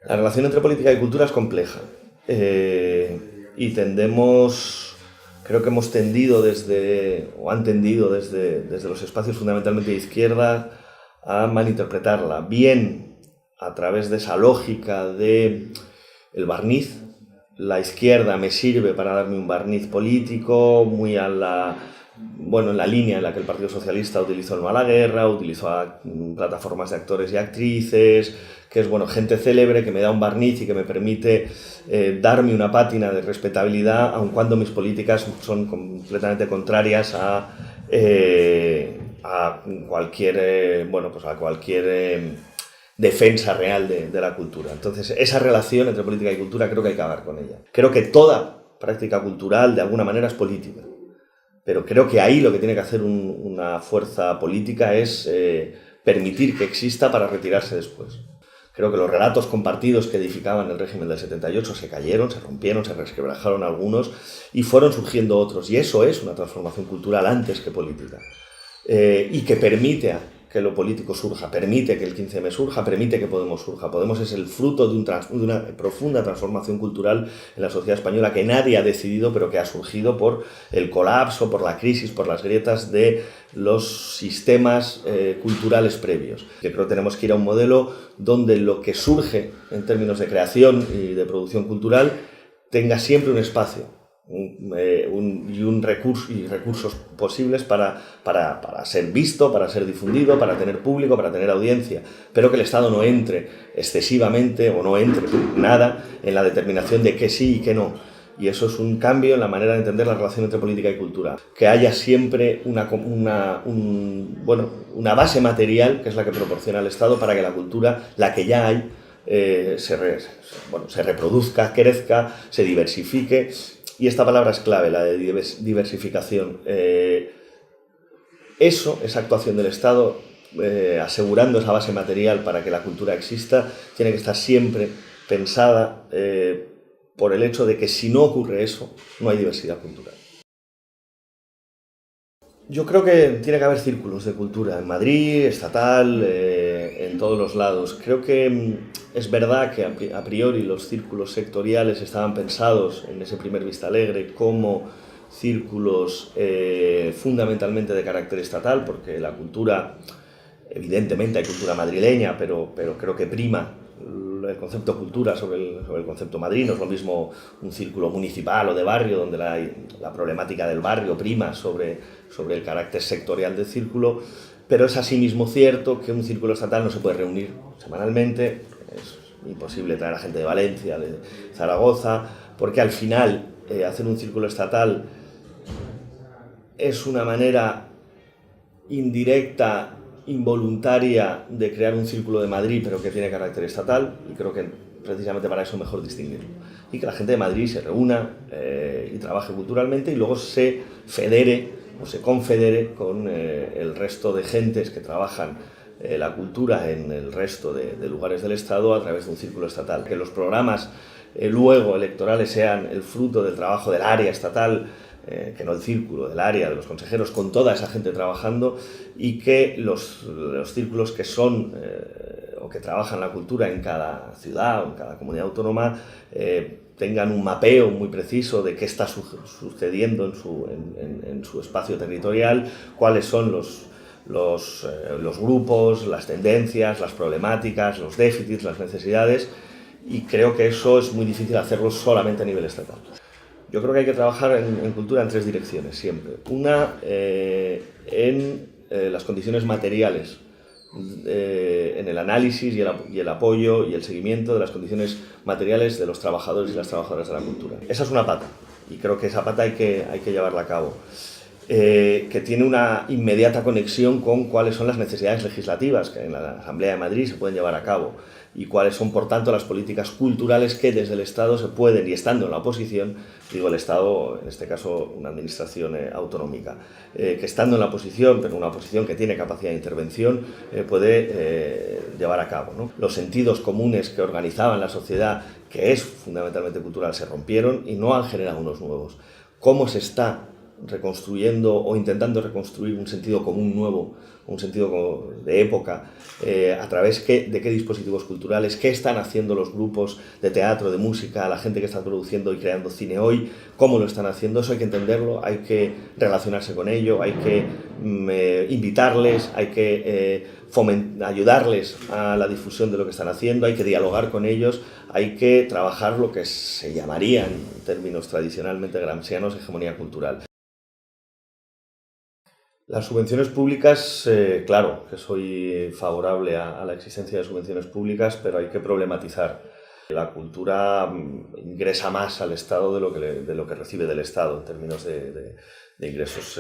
La relación entre política y cultura es compleja y tendemos, creo que hemos tendido han tendido desde los espacios fundamentalmente de izquierda a malinterpretarla, bien a través de esa lógica de el barniz. La izquierda me sirve para darme un barniz político, muy en la línea en la que el Partido Socialista utilizó el no a la guerra, utilizó plataformas de actores y actrices, que es gente célebre que me da un barniz y que me permite darme una pátina de respetabilidad, aun cuando mis políticas son completamente contrarias a cualquier defensa real de la cultura. Entonces, esa relación entre política y cultura creo que hay que acabar con ella. Creo que toda práctica cultural, de alguna manera, es política. Pero creo que ahí lo que tiene que hacer una fuerza política es permitir que exista para retirarse después. Creo que los relatos compartidos que edificaban el régimen del 78 se cayeron, se rompieron, se resquebrajaron algunos y fueron surgiendo otros. Y eso es una transformación cultural antes que política. Y que permite que lo político surja, permite que el 15M surja, permite que Podemos surja. Podemos es el fruto de una profunda transformación cultural en la sociedad española que nadie ha decidido, pero que ha surgido por el colapso, por la crisis, por las grietas de los sistemas culturales previos. Yo creo que tenemos que ir a un modelo donde lo que surge en términos de creación y de producción cultural tenga siempre un espacio y recursos posibles para ser visto, para ser difundido, para tener público, para tener audiencia, pero que el Estado no entre excesivamente o no entre nada en la determinación de qué sí y qué no. Y eso es un cambio en la manera de entender la relación entre política y cultura. Que haya siempre una base material, que es la que proporciona el Estado, para que la cultura, la que ya hay, se reproduzca, crezca, se diversifique. Y esta palabra es clave, la de diversificación. Esa actuación del Estado, asegurando esa base material para que la cultura exista, tiene que estar siempre pensada por el hecho de que si no ocurre eso, no hay diversidad cultural. Yo creo que tiene que haber círculos de cultura en Madrid, estatal, en todos los lados. Creo que es verdad que a priori los círculos sectoriales estaban pensados en ese primer Vistalegre como círculos fundamentalmente de carácter estatal, porque la cultura, evidentemente hay cultura madrileña, pero creo que prima el concepto cultura sobre el concepto Madrid. No es lo mismo un círculo municipal o de barrio, donde la problemática del barrio prima sobre el carácter sectorial del círculo, pero es asimismo cierto que un círculo estatal no se puede reunir semanalmente, es imposible traer a gente de Valencia, de Zaragoza, porque al final hacer un círculo estatal es una manera indirecta, involuntaria de crear un círculo de Madrid, pero que tiene carácter estatal, y creo que precisamente para eso es mejor distinguirlo. Y que la gente de Madrid se reúna y trabaje culturalmente y luego se federe o se confedere con el resto de gentes que trabajan la cultura en el resto de lugares del Estado a través de un círculo estatal. Que los programas luego electorales sean el fruto del trabajo del área estatal, que no el círculo, del área, de los consejeros, con toda esa gente trabajando, y que los círculos que son o que trabajan la cultura en cada ciudad o en cada comunidad autónoma tengan un mapeo muy preciso de qué está sucediendo en su espacio territorial, cuáles son los grupos, las tendencias, las problemáticas, los déficits, las necesidades, y creo que eso es muy difícil hacerlo solamente a nivel estatal. Yo creo que hay que trabajar en cultura en tres direcciones siempre. Una, en las condiciones materiales, en el análisis y el apoyo y el seguimiento de las condiciones materiales de los trabajadores y las trabajadoras de la cultura. Esa es una pata, y creo que esa pata hay que llevarla a cabo. Que tiene una inmediata conexión con cuáles son las necesidades legislativas que en la Asamblea de Madrid se pueden llevar a cabo, y cuáles son, por tanto, las políticas culturales que desde el Estado se pueden, y estando en la oposición, digo el Estado, en este caso una administración autonómica, que estando en la oposición, pero una oposición que tiene capacidad de intervención, puede llevar a cabo, ¿no? Los sentidos comunes que organizaban la sociedad, que es fundamentalmente cultural, se rompieron y no han generado unos nuevos. ¿Cómo se está reconstruyendo o intentando reconstruir un sentido común nuevo, un sentido de época, a través de qué dispositivos culturales, qué están haciendo los grupos de teatro, de música, la gente que está produciendo y creando cine hoy, cómo lo están haciendo. Eso hay que entenderlo, hay que relacionarse con ello, hay que invitarles, hay que ayudarles a la difusión de lo que están haciendo, hay que dialogar con ellos, hay que trabajar lo que se llamaría, en términos tradicionalmente gramscianos, hegemonía cultural. Las subvenciones públicas, claro, que soy favorable a la existencia de subvenciones públicas, pero hay que problematizar. La cultura ingresa más al Estado de lo que recibe del Estado en términos de ingresos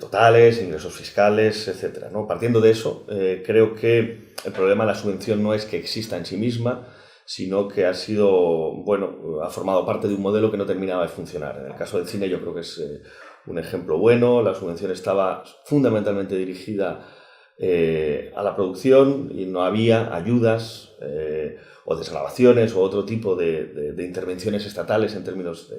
totales, ingresos fiscales, etc., ¿no? Partiendo de eso, creo que el problema de la subvención no es que exista en sí misma, sino que ha formado parte de un modelo que no terminaba de funcionar. En el caso del cine yo creo que es un ejemplo bueno. La subvención estaba fundamentalmente dirigida a la producción y no había ayudas o desgravaciones o otro tipo de intervenciones estatales en términos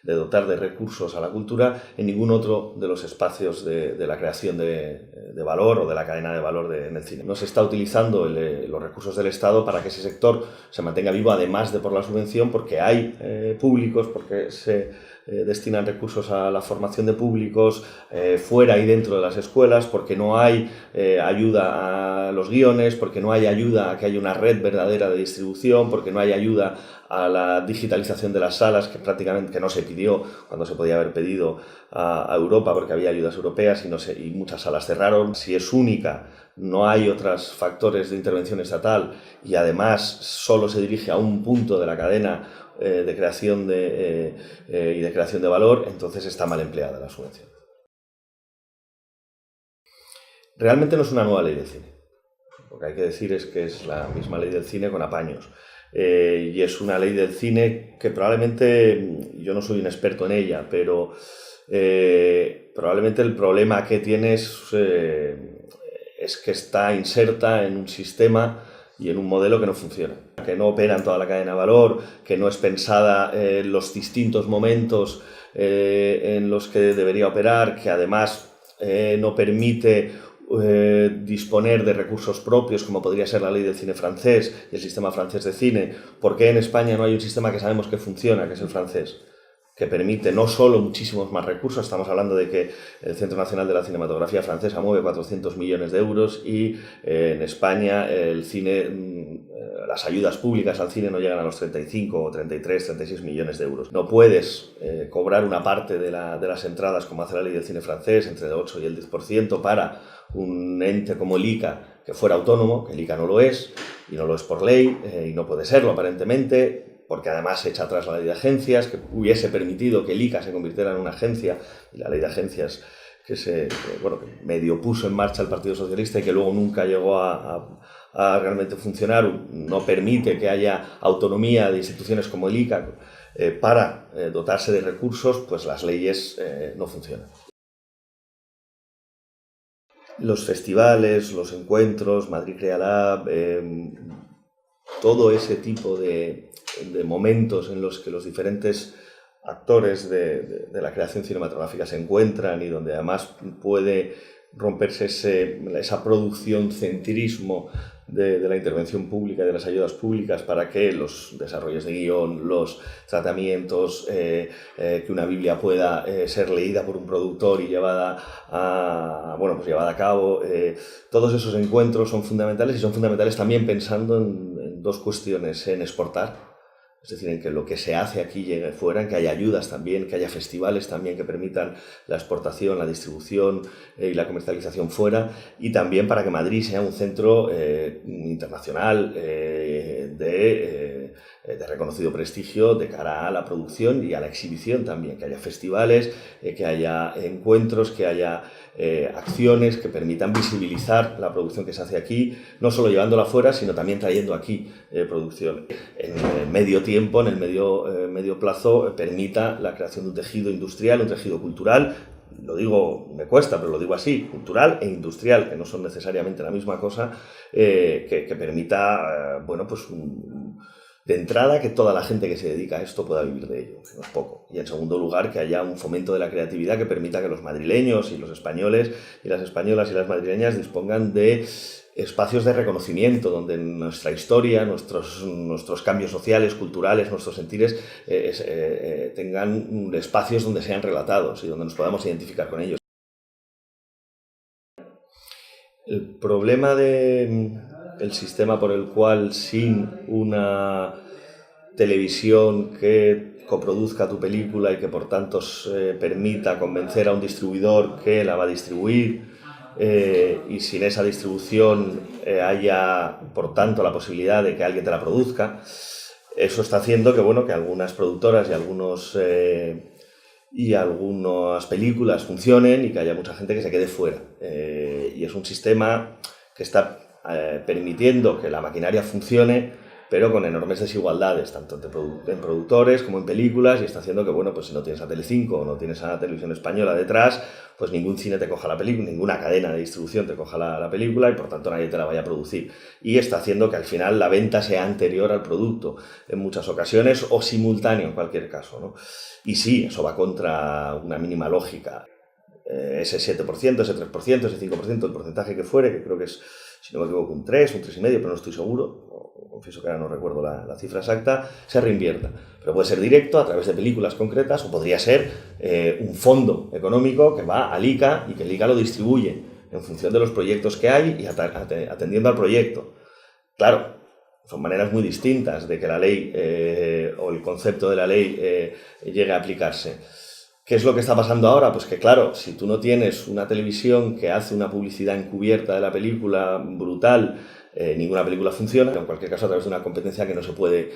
de dotar de recursos a la cultura en ningún otro de los espacios de la creación de valor o de la cadena de valor en el cine. No se está utilizando los recursos del Estado para que ese sector se mantenga vivo, además de por la subvención, porque hay públicos, porque se destinan recursos a la formación de públicos fuera y dentro de las escuelas, porque no hay ayuda a los guiones, porque no hay ayuda a que haya una red verdadera de distribución, porque no hay ayuda a la digitalización de las salas, que prácticamente no se pidió cuando se podía haber pedido a Europa, porque había ayudas europeas y muchas salas cerraron. Si es única, no hay otros factores de intervención estatal y además solo se dirige a un punto de la cadena de creación y de creación de valor, entonces está mal empleada la subvención. Realmente no es una nueva ley del cine. Lo que hay que decir es que es la misma ley del cine con apaños. Y es una ley del cine que probablemente, yo no soy un experto en ella, pero probablemente el problema que tiene es que está inserta en un sistema y en un modelo que no funciona, que no opera en toda la cadena de valor, que no es pensada en los distintos momentos en los que debería operar, que además no permite disponer de recursos propios, como podría ser la ley del cine francés y el sistema francés de cine. ¿Por qué en España no hay un sistema que sabemos que funciona, que es el francés? Que permite no solo muchísimos más recursos, estamos hablando de que el Centro Nacional de la Cinematografía Francesa mueve 400 millones de euros y en España el cine, las ayudas públicas al cine no llegan a los 35 o 33, 36 millones de euros. No puedes cobrar una parte de las entradas, como hace la ley del cine francés, entre el 8 y el 10% para un ente como el ICA que fuera autónomo, que el ICA no lo es, y no lo es por ley, y no puede serlo aparentemente, porque además se echa atrás la ley de agencias, que hubiese permitido que el ICA se convirtiera en una agencia, y la ley de agencias que medio puso en marcha el Partido Socialista y que luego nunca llegó a realmente funcionar, no permite que haya autonomía de instituciones como el ICA para dotarse de recursos, pues las leyes no funcionan. Los festivales, los encuentros, Madrid Crea Lab, todo ese tipo de momentos en los que los diferentes actores de la creación cinematográfica se encuentran y donde además puede romperse esa producción-centrismo de la intervención pública y de las ayudas públicas para que los desarrollos de guión, los tratamientos, que una Biblia pueda ser leída por un productor y llevada a cabo. Todos esos encuentros son fundamentales y son fundamentales también pensando en dos cuestiones: en exportar, es decir, en que lo que se hace aquí llegue fuera, en que haya ayudas también, que haya festivales también que permitan la exportación, la distribución y la comercialización fuera, y también para que Madrid sea un centro internacional de reconocido prestigio de cara a la producción y a la exhibición también, que haya festivales, que haya encuentros, que haya acciones que permitan visibilizar la producción que se hace aquí, no solo llevándola fuera, sino también trayendo aquí producción. En el medio tiempo, en el medio plazo, permita la creación de un tejido industrial, un tejido cultural. Lo digo, me cuesta, pero lo digo así: cultural e industrial, que no son necesariamente la misma cosa, que permita De entrada, que toda la gente que se dedica a esto pueda vivir de ello, no es poco. Y en segundo lugar, que haya un fomento de la creatividad que permita que los madrileños y los españoles y las españolas y las madrileñas dispongan de espacios de reconocimiento donde nuestra historia, nuestros cambios sociales, culturales, nuestros sentires tengan espacios donde sean relatados y donde nos podamos identificar con ellos. El problema del sistema por el cual sin una televisión que coproduzca tu película y que por tanto permita convencer a un distribuidor que la va a distribuir y sin esa distribución haya por tanto la posibilidad de que alguien te la produzca, eso está haciendo que, bueno, que algunas productoras y algunas películas funcionen y que haya mucha gente que se quede fuera. Y es un sistema que está permitiendo que la maquinaria funcione, pero con enormes desigualdades, tanto en productores como en películas, y está haciendo que, bueno, pues si no tienes a Telecinco o no tienes a la televisión española detrás, pues ningún cine te coja la película, ninguna cadena de distribución te coja la película y por tanto nadie te la vaya a producir. Y está haciendo que al final la venta sea anterior al producto en muchas ocasiones o simultáneo en cualquier caso, ¿no? Y sí, eso va contra una mínima lógica. Ese 7%, ese 3%, ese 5%, el porcentaje que fuere, que creo que es, si no me equivoco, un 3, un 3,5, pero no estoy seguro, confieso que ahora no recuerdo la cifra exacta, se reinvierta. Pero puede ser directo a través de películas concretas o podría ser un fondo económico que va al ICA y que el ICA lo distribuye en función de los proyectos que hay y atendiendo al proyecto. Claro, son maneras muy distintas de que la ley o el concepto de la ley llegue a aplicarse. ¿Qué es lo que está pasando ahora? Pues que claro, si tú no tienes una televisión que hace una publicidad encubierta de la película brutal, ninguna película funciona, en cualquier caso a través de una competencia que no se puede,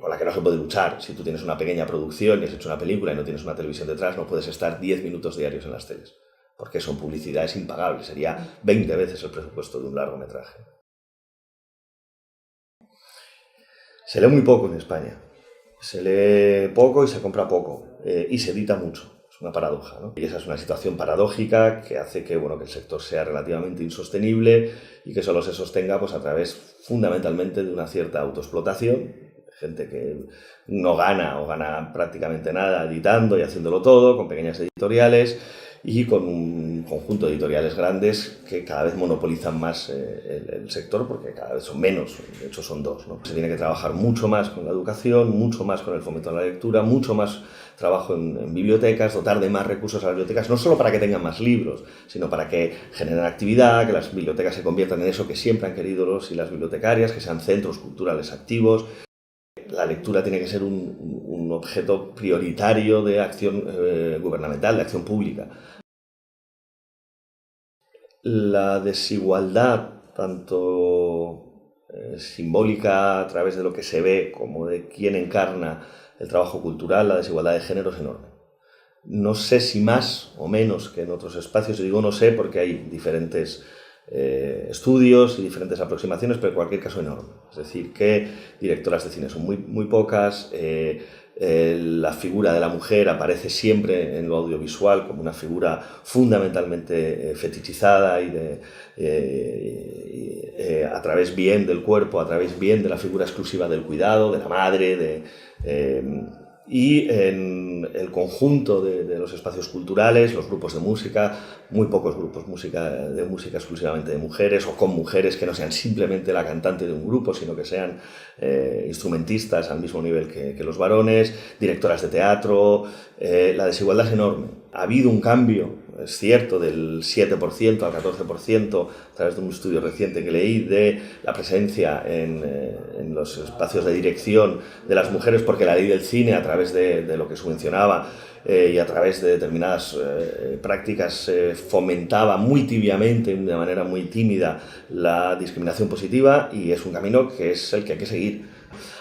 con la que no se puede luchar. Si tú tienes una pequeña producción y has hecho una película y no tienes una televisión detrás, no puedes estar 10 minutos diarios en las teles, porque son publicidades impagables, sería 20 veces el presupuesto de un largometraje. Se lee muy poco en España. Se lee poco y se compra poco, y se edita mucho. Es una paradoja, ¿no? Y esa es una situación paradójica que hace que, bueno, que el sector sea relativamente insostenible y que solo se sostenga pues, a través fundamentalmente de una cierta autoexplotación, gente que no gana o gana prácticamente nada editando y haciéndolo todo, con pequeñas editoriales y con un conjunto de editoriales grandes que cada vez monopolizan más el sector porque cada vez son menos, de hecho son dos, ¿no? Se tiene que trabajar mucho más con la educación, mucho más con el fomento de la lectura, mucho más trabajo en bibliotecas, dotar de más recursos a las bibliotecas, no solo para que tengan más libros, sino para que generen actividad, que las bibliotecas se conviertan en eso que siempre han querido los y las bibliotecarias, que sean centros culturales activos. La lectura tiene que ser un objeto prioritario de acción gubernamental, de acción pública. La desigualdad, tanto simbólica a través de lo que se ve como de quién encarna el trabajo cultural, la desigualdad de género es enorme. No sé si más o menos que en otros espacios, y digo no sé porque hay diferentes estudios y diferentes aproximaciones, pero en cualquier caso enorme. Es decir, que directoras de cine son muy pocas, la figura de la mujer aparece siempre en lo audiovisual como una figura fundamentalmente fetichizada y a través bien del cuerpo, a través bien de la figura exclusiva del cuidado, de la madre, y en el conjunto de los espacios culturales, los grupos de música, muy pocos grupos de música exclusivamente de mujeres o con mujeres que no sean simplemente la cantante de un grupo, sino que sean instrumentistas al mismo nivel que los varones, directoras de teatro. La desigualdad es enorme. Ha habido un cambio, es cierto, del 7% al 14% a través de un estudio reciente que leí de la presencia en los espacios de dirección de las mujeres, porque la ley del cine, a través de lo que subvencionaba y a través de determinadas prácticas, fomentaba muy tibiamente, de manera muy tímida, la discriminación positiva, y es un camino que es el que hay que seguir.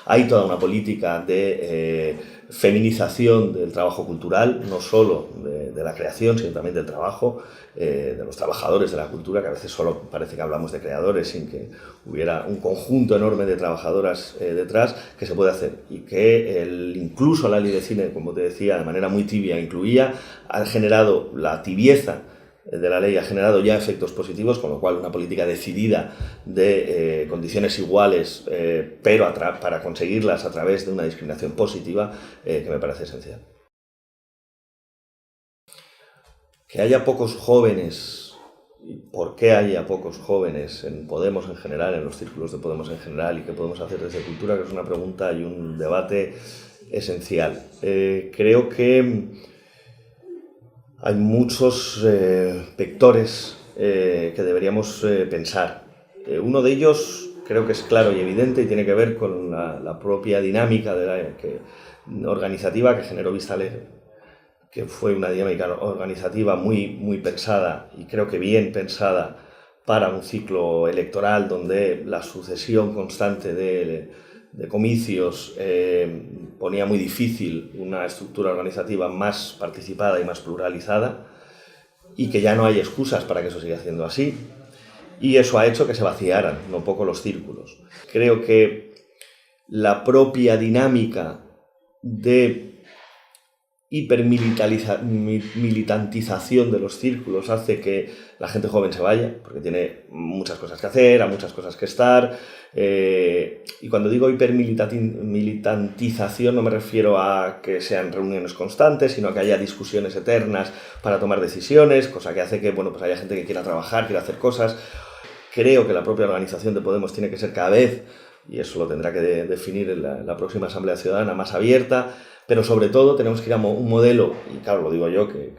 Hay toda una política de feminización del trabajo cultural, no solo de la creación, sino también del trabajo, de los trabajadores de la cultura, que a veces solo parece que hablamos de creadores sin que hubiera un conjunto enorme de trabajadoras detrás, que se puede hacer. Y que incluso la ley de cine, como te decía, de manera muy tibia incluía, ha generado la tibieza de la ley ha generado ya efectos positivos, con lo cual una política decidida de condiciones iguales, pero para conseguirlas a través de una discriminación positiva, que me parece esencial. Que haya pocos jóvenes, y por qué haya pocos jóvenes en Podemos en general, en los círculos de Podemos en general, y qué podemos hacer desde Cultura, que es una pregunta y un debate esencial. Creo que hay muchos vectores que deberíamos pensar. Uno de ellos creo que es claro y evidente y tiene que ver con la propia dinámica organizativa que generó Vista Alegre, que fue una dinámica organizativa muy pensada y creo que bien pensada para un ciclo electoral donde la sucesión constante de comicios ponía muy difícil una estructura organizativa más participada y más pluralizada, y que ya no hay excusas para que eso siga siendo así, y eso ha hecho que se vaciaran no poco los círculos. Creo que la propia dinámica de hipermilitantización de los círculos hace que la gente joven se vaya, porque tiene muchas cosas que hacer, a muchas cosas que estar, y cuando digo hipermilitantización no me refiero a que sean reuniones constantes, sino a que haya discusiones eternas para tomar decisiones, cosa que hace que pues haya gente que quiera trabajar, quiera hacer cosas. Creo que la propia organización de Podemos tiene que ser cada vez, y eso lo tendrá que definir en la próxima Asamblea Ciudadana, más abierta, pero sobre todo tenemos que ir a un modelo, y claro, lo digo yo que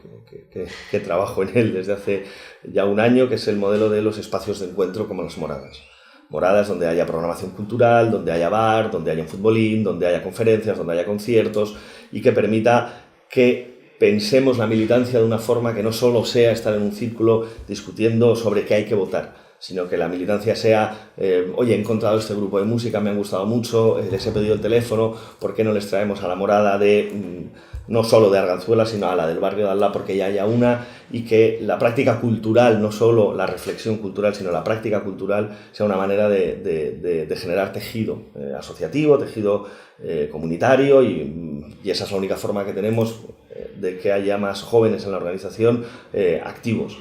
trabajo en él desde hace ya un año, que es el modelo de los espacios de encuentro como las moradas. Moradas donde haya programación cultural, donde haya bar, donde haya un futbolín, donde haya conferencias, donde haya conciertos, y que permita que pensemos la militancia de una forma que no solo sea estar en un círculo discutiendo sobre qué hay que votar, sino que la militancia sea, oye, he encontrado este grupo de música, me han gustado mucho, les he pedido el teléfono, ¿por qué no les traemos a la morada no solo de Arganzuela, sino a la del barrio de Alá, porque ya haya una, y que la práctica cultural, no solo la reflexión cultural, sino la práctica cultural, sea una manera de generar tejido asociativo, tejido comunitario, y esa es la única forma que tenemos de que haya más jóvenes en la organización activos.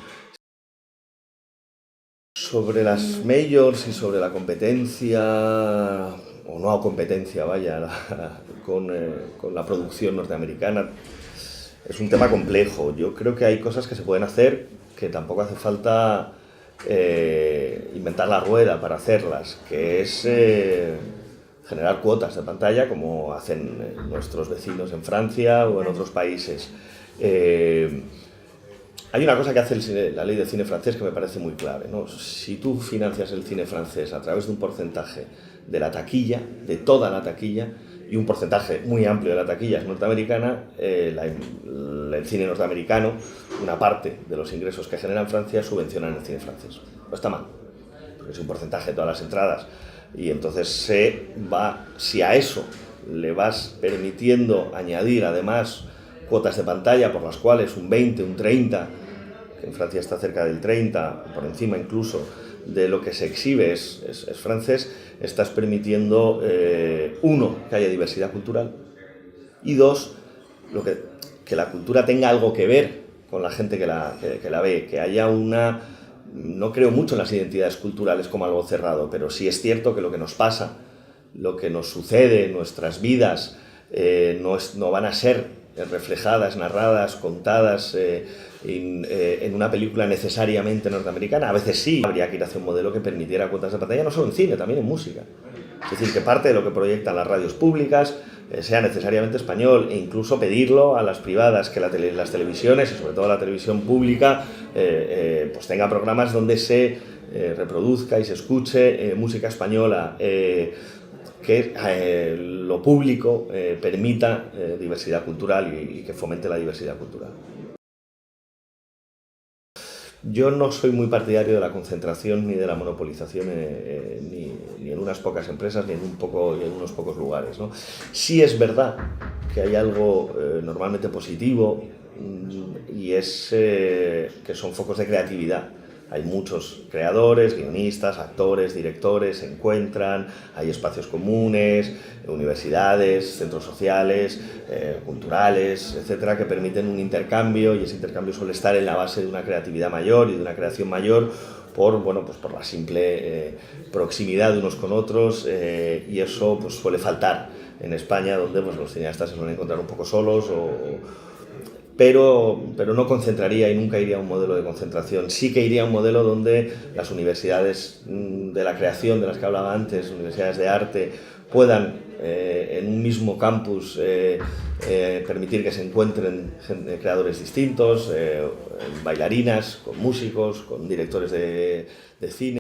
Sobre las majors y sobre la competencia, o no competencia, vaya, con la producción norteamericana, es un tema complejo. Yo creo que hay cosas que se pueden hacer, que tampoco hace falta inventar la rueda para hacerlas, que es generar cuotas de pantalla, como hacen nuestros vecinos en Francia o en otros países. Hay una cosa que hace la ley del cine francés que me parece muy clave, ¿no? Si tú financias el cine francés a través de un porcentaje de la taquilla, de toda la taquilla, y un porcentaje muy amplio de la taquilla es norteamericana, el cine norteamericano, una parte de los ingresos que genera en Francia, subvencionan el cine francés. No está mal, porque es un porcentaje de todas las entradas. Y entonces si a eso le vas permitiendo añadir además cuotas de pantalla por las cuales un 20, un 30, que en Francia está cerca del 30, por encima incluso de lo que se exhibe es francés, estás permitiendo, uno, que haya diversidad cultural, y dos, que la cultura tenga algo que ver con la gente que la ve, que haya no creo mucho en las identidades culturales como algo cerrado, pero sí es cierto que lo que nos pasa, lo que nos sucede en nuestras vidas, no van a ser reflejadas, narradas, contadas en una película necesariamente norteamericana. A veces sí, habría que ir hacia un modelo que permitiera cuotas de pantalla, no solo en cine, también en música. Es decir, que parte de lo que proyectan las radios públicas sea necesariamente español, e incluso pedirlo a las privadas, que las televisiones, y sobre todo la televisión pública, pues tenga programas donde se reproduzca y se escuche música española, que lo público permita diversidad cultural y que fomente la diversidad cultural. Yo no soy muy partidario de la concentración ni de la monopolización ni en unas pocas empresas ni en unos pocos lugares, ¿no? Sí es verdad que hay algo normalmente positivo, y es que son focos de creatividad Hay muchos creadores, guionistas, actores, directores, se encuentran, hay espacios comunes, universidades, centros sociales, culturales, etcétera, que permiten un intercambio, y ese intercambio suele estar en la base de una creatividad mayor y de una creación mayor por, bueno, pues por la simple proximidad de unos con otros, y eso pues suele faltar en España, donde pues, los cineastas se suelen encontrar un poco solos pero no concentraría y nunca iría a un modelo de concentración. Sí que iría a un modelo donde las universidades de la creación, de las que hablaba antes, universidades de arte, puedan en un mismo campus permitir que se encuentren creadores distintos, bailarinas, con músicos, con directores de cine.